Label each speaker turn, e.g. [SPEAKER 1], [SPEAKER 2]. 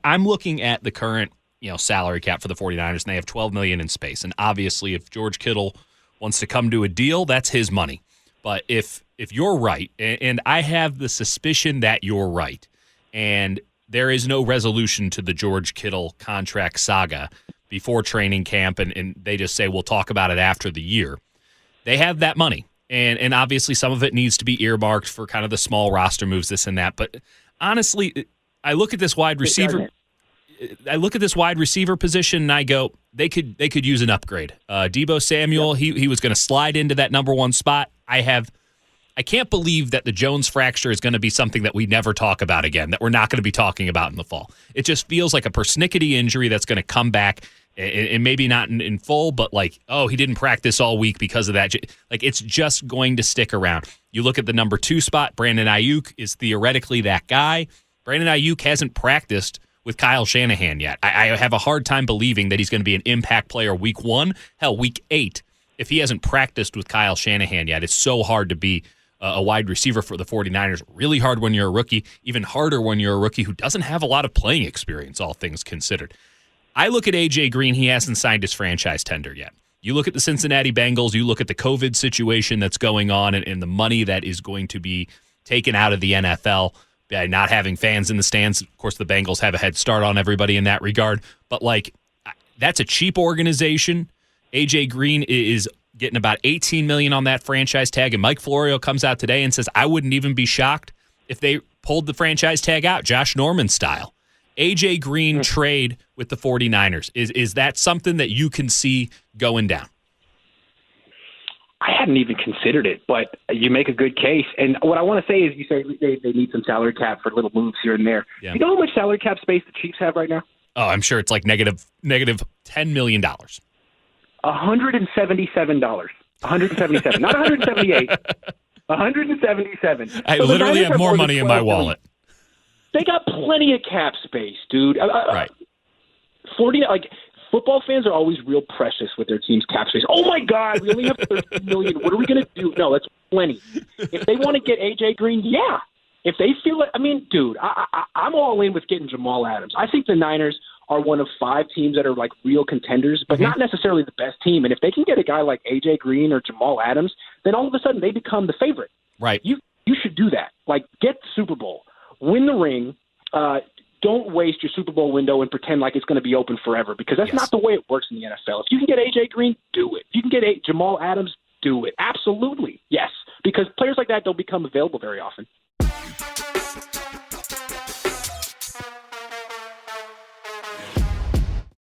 [SPEAKER 1] I'm looking at the current salary cap for the 49ers, and they have $12 million in space. And obviously, if George Kittle wants to come to a deal, that's his money. But if you're right, and I have the suspicion that you're right, and there is no resolution to the George Kittle contract saga before training camp, and they just say, we'll talk about it after the year, they have that money. And obviously some of it needs to be earmarked for kind of the small roster moves, this and that. But honestly, I look at this wide receiver position and I go, they could use an upgrade. Deebo Samuel, he was going to slide into that number one spot. I can't believe that the Jones fracture is going to be something that we never talk about again, that we're not going to be talking about in the fall. It just feels like a persnickety injury that's going to come back, and maybe not in full, but he didn't practice all week because of that. It's just going to stick around. You look at the number 2 spot, Brandon Ayuk is theoretically that guy. Brandon Ayuk hasn't practiced with Kyle Shanahan yet. I have a hard time believing that he's going to be an impact player week 1, week 8, if he hasn't practiced with Kyle Shanahan yet. It's so hard to be a wide receiver for the 49ers. Really hard when you're a rookie, even harder when you're a rookie who doesn't have a lot of playing experience, all things considered. I look at A.J. Green, he hasn't signed his franchise tender yet. You look at the Cincinnati Bengals, you look at the COVID situation that's going on and the money that is going to be taken out of the NFL by not having fans in the stands. Of course, the Bengals have a head start on everybody in that regard. But, that's a cheap organization. A.J. Green is getting about $18 million on that franchise tag, and Mike Florio comes out today and says, I wouldn't even be shocked if they pulled the franchise tag out, Josh Norman style. A.J. Green trade with the 49ers. Is that something that you can see going down?
[SPEAKER 2] I hadn't even considered it, but you make a good case. And what I want to say is you say they need some salary cap for little moves here and there. Yeah. You know how much salary cap space the Chiefs have right now?
[SPEAKER 1] Oh, I'm sure it's negative $10 million.
[SPEAKER 2] $177. 177, not 178. 177.
[SPEAKER 1] I literally have more money in my wallet.
[SPEAKER 2] They got plenty of cap space, dude.
[SPEAKER 1] Right.
[SPEAKER 2] Football fans are always real precious with their team's cap space. Oh my God, we only have $13 million. What are we gonna do? No, that's plenty. If they want to get AJ Green, yeah. If they feel it, dude, I'm all in with getting Jamal Adams. I think the Niners are one of 5 teams that are real contenders, but not necessarily the best team. And if they can get a guy like AJ Green or Jamal Adams, then all of a sudden they become the favorite.
[SPEAKER 1] Right.
[SPEAKER 2] You should do that. Get the Super Bowl, win the ring. Don't waste your Super Bowl window and pretend like it's going to be open forever, because that's not the way it works in the NFL. If you can get AJ Green, do it. If you can get Jamal Adams, do it. Absolutely, yes, because players like that don't become available very often.